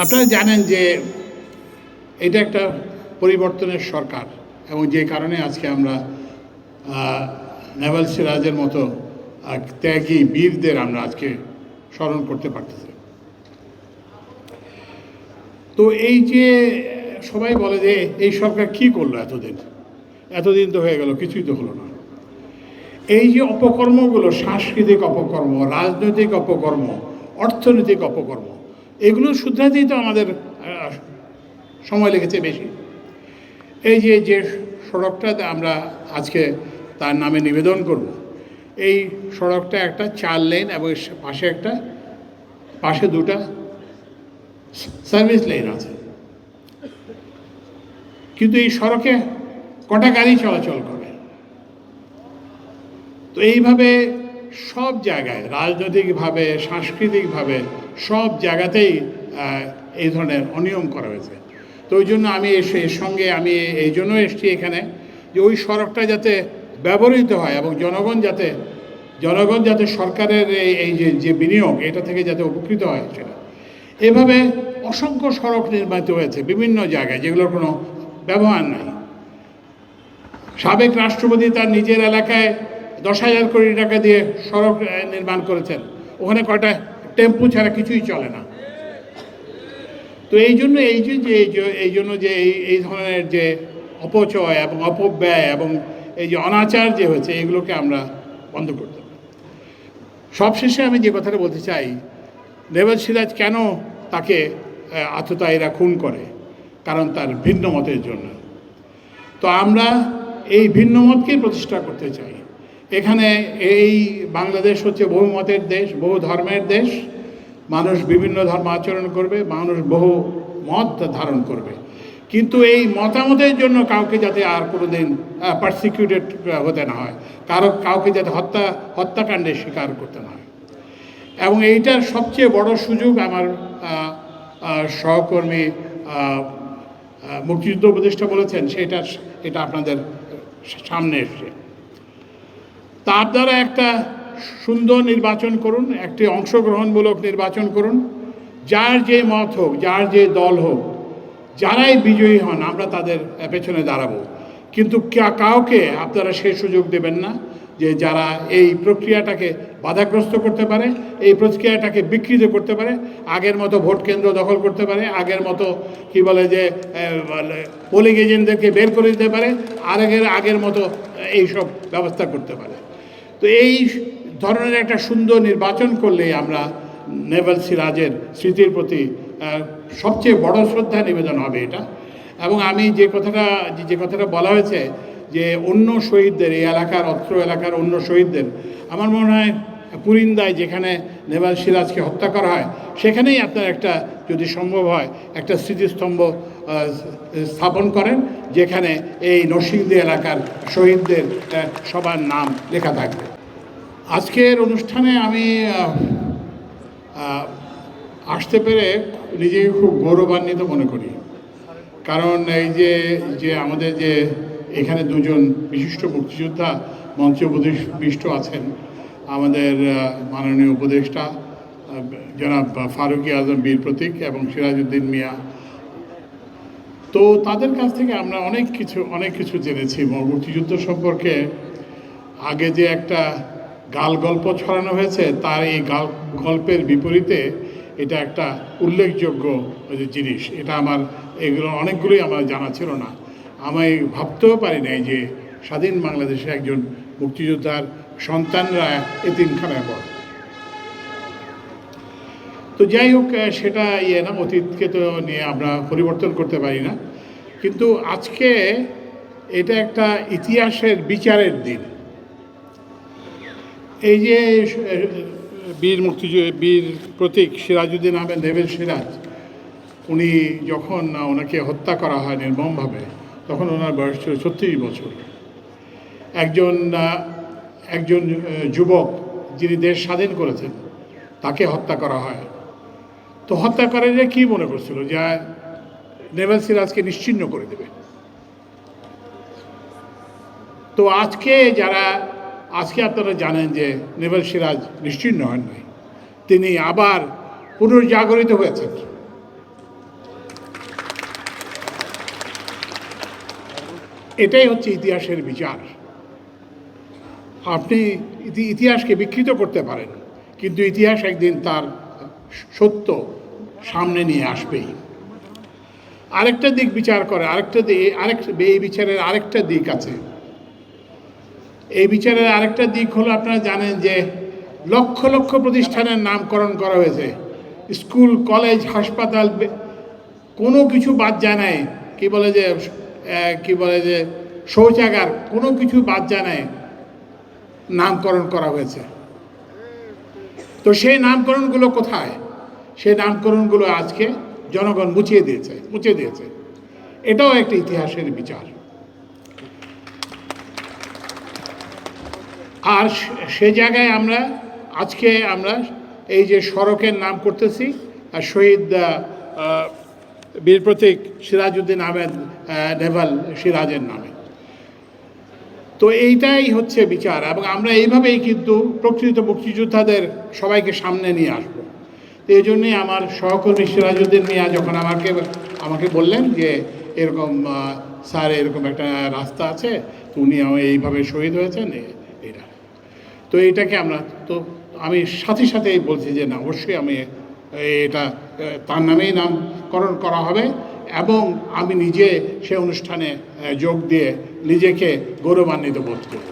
আপনারা জানেন যে এটা একটা পরিবর্তনের সরকার, এবং যে কারণে আজকে আমরা নেভাল সিরাজের মতো ত্যাগী বীরদের আমরা আজকে স্মরণ করতে পারতেছি। তো এই যে সবাই বলে যে এই সরকার কি করলো, এতদিন তো হয়ে গেল, কিছুই তো হলো না। এই যে অপকর্মগুলো, সাংস্কৃতিক অপকর্ম, রাজনৈতিক অপকর্ম, অর্থনৈতিক অপকর্ম, এগুলো শুধরাতেই তো আমাদের সময় লেগেছে বেশি। এই যে সড়কটা আমরা আজকে তার নামে নিবেদন করব, এই সড়কটা একটা 4 লেন এবং পাশে দুটা সার্ভিস লেন আছে। কিন্তু এই সড়কে কটা গাড়ি চলাচল করে? তো এইভাবে সব জায়গায়, রাজনৈতিকভাবে, সাংস্কৃতিকভাবে সব জায়গাতেই এই ধরনের অনিয়ম করা হয়েছে। তো ওই জন্য আমি এই জন্য এসেছি এখানে, যে ওই সড়কটা যাতে ব্যবহৃত হয় এবং জনগণ যাতে সরকারের এই যে বিনিয়োগ, এটা থেকে যাতে উপকৃত হয় সেটা। এভাবে অসংখ্য সড়ক নির্মিত হয়েছে বিভিন্ন জায়গায়, যেগুলোর কোনো ব্যবহার নাই। সাবেক রাষ্ট্রপতি তার নিজের এলাকায় 10,000 কোটি টাকা দিয়ে সড়ক নির্মাণ করেছেন, ওখানে কয়টা টেম্পু ছাড়া কিছুই চলে না। তো এই জন্য এই ধরনের যে অপচয় এবং অপব্যয় এবং এই যে অনাচার যে হয়েছে, এগুলোকে আমরা বন্ধ করতে হবে। সবশেষে আমি যে কথাটা বলতে চাই, নেভাল সিরাজ কেন তাকে আততায়ীরা খুন করে? কারণ তার ভিন্ন মতের জন্য। তো আমরা এই ভিন্ন মতকেই প্রতিষ্ঠা করতে চাই। এখানে এই বাংলাদেশ হচ্ছে বহু মতের দেশ, বহু ধর্মের দেশ। মানুষ বিভিন্ন ধর্ম আচরণ করবে, মানুষ বহু মত ধারণ করবে, কিন্তু এই মতামতের জন্য কাউকে যাতে আর কোনোদিন পারসিকিউটেড হতে না হয়, কাউকে যাতে হত্যাকাণ্ডের শিকার করতে না হয়। এবং এইটার সবচেয়ে বড় সুযোগ আমার সহকর্মী মুক্তিযুদ্ধ উপদেষ্টা বলেছেন, এটা আপনাদের সামনে এসছে। তা আপনারা একটা সুন্দর নির্বাচন করুন, একটি অংশগ্রহণমূলক নির্বাচন করুন। যার যে মত হোক, যার যে দল হোক, যারাই বিজয়ী হন, আমরা তাদের পেছনে দাঁড়াবো। কিন্তু কাউকে আপনারা সেই সুযোগ দেবেন না যে যারা এই প্রক্রিয়াটাকে বাধাগ্রস্ত করতে পারে, এই প্রক্রিয়াটাকে বিকৃত করতে পারে, আগের মতো ভোট কেন্দ্র দখল করতে পারে, আগের মতো কি বলে যে পোলিং এজেন্টদেরকে বের করে দিতে পারে, আগের মতো এইসব ব্যবস্থা করতে পারে। তো এই ধরনের একটা সুন্দর নির্বাচন করলেই আমরা নেভাল সিরাজের স্মৃতির প্রতি সবচেয়ে বড় শ্রদ্ধা নিবেদন হবে এটা। এবং আমি যে কথাটা বলা হয়েছে যে অন্য শহীদদের, এই অত্র এলাকার অন্য শহীদদের, আমার মনে হয় পুরিন্দায় যেখানে নেভাল সিরাজকে হত্যা করা হয়, সেখানেই আপনার একটা, যদি সম্ভব হয়, একটা স্মৃতিস্তম্ভ স্থাপন করেন, যেখানে এই নরসিংদী এলাকার শহীদদের সবার নাম লেখা থাকবে। আজকের অনুষ্ঠানে আমি আসতে পেরে নিজেকে খুব গৌরবান্বিত মনে করি। কারণ এই যে আমাদের যে এখানে দুজন বিশিষ্ট মুক্তিযোদ্ধা মঞ্চে উপবিষ্ট আছেন, আমাদের মাননীয় উপদেষ্টা জনাব ফারুকী আজম বীর প্রতীক এবং সিরাজউদ্দিন মিয়া, তো তাদের কাছ থেকে আমরা অনেক কিছু জেনেছি মুক্তিযুদ্ধ সম্পর্কে। আগে যে একটা গল্প ছড়ানো হয়েছে, তার এই গল্পের বিপরীতে এটা একটা উল্লেখযোগ্য জিনিস। এটা এগুলো অনেকগুলোই আমার জানা ছিল না। আমি ভাবতেও পারি নাই যে স্বাধীন বাংলাদেশে একজন মুক্তিযোদ্ধার সন্তানরা এতিমখানায় পড়ে। তো যাই হোক, সেটা না, অতীতকে তো নিয়ে আমরা পরিবর্তন করতে পারি না, কিন্তু আজকে এটা একটা ইতিহাসের বিচারের দিন। এই যে বীর প্রতীক সিরাজউদ্দিন আহমেদ নেভাল সিরাজ, উনি যখন ওনাকে হত্যা করা হয় নির্মমভাবে, তখন ওনার বয়স ছিল 36 বছর। একজন যুবক যিনি দেশ স্বাধীন করেছেন, তাকে হত্যা করা হয়। তো হত্যাকারীরা কি মনে করছিল যে নেভাল সিরাজকে নিশ্চিহ্ন করে দেবে। তো আজকে আপনারা জানেন যে নেভাল সিরাজ নিশ্চিহ্ন হন নাই, তিনি আবার পুনর্জাগরিত হয়েছেন। এটাই হচ্ছে ইতিহাসের বিচার। আপনি ইতিহাসকে বিকৃত করতে পারেন, কিন্তু ইতিহাস একদিন তার সত্য সামনে নিয়ে আসবেই। আরেকটা দিক বিচার করে, এই বিচারের আরেকটা দিক আছে। এই বিচারের আরেকটা দিক হলো, আপনারা জানেন যে লক্ষ লক্ষ প্রতিষ্ঠানের নামকরণ করা হয়েছে, স্কুল, কলেজ, হাসপাতাল, কোনো কিছু বাদ যায় নাই। কি বলে যে শৌচাগার, কোনো কিছু বাদ যায় নাই, নামকরণ করা হয়েছে। তো সেই নামকরণগুলো কোথায়? সেই নামকরণগুলো আজকে জনগণ মুছে দিয়েছে। এটাও একটা ইতিহাসের বিচার। আর সে জায়গায় আজকে আমরা এই যে সড়কের নাম করতেছি, শহীদ বীর প্রতীক সিরাজউদ্দিন আহমেদ নেভাল সিরাজের নামে। তো এইটাই হচ্ছে বিচার, এবং আমরা এইভাবেই কিন্তু প্রকৃত মুক্তিযোদ্ধাদের সবাইকে সামনে নিয়ে আসবো। তো এই জন্যই আমার সহকর্মী সিরাজউদ্দিন মিয়া যখন আমাকে বললেন যে এরকম স্যার এরকম একটা রাস্তা আছে, তো উনি এইভাবে শহীদ হয়েছেন, এটা তো এইটাকে আমি সাথেই বলছি যে না, অবশ্যই আমি এটা তার নামেই নামকরণ করা হবে, এবং আমি নিজে সে অনুষ্ঠানে যোগ দিয়ে নিজেকে গৌরবান্বিত বোধ করব।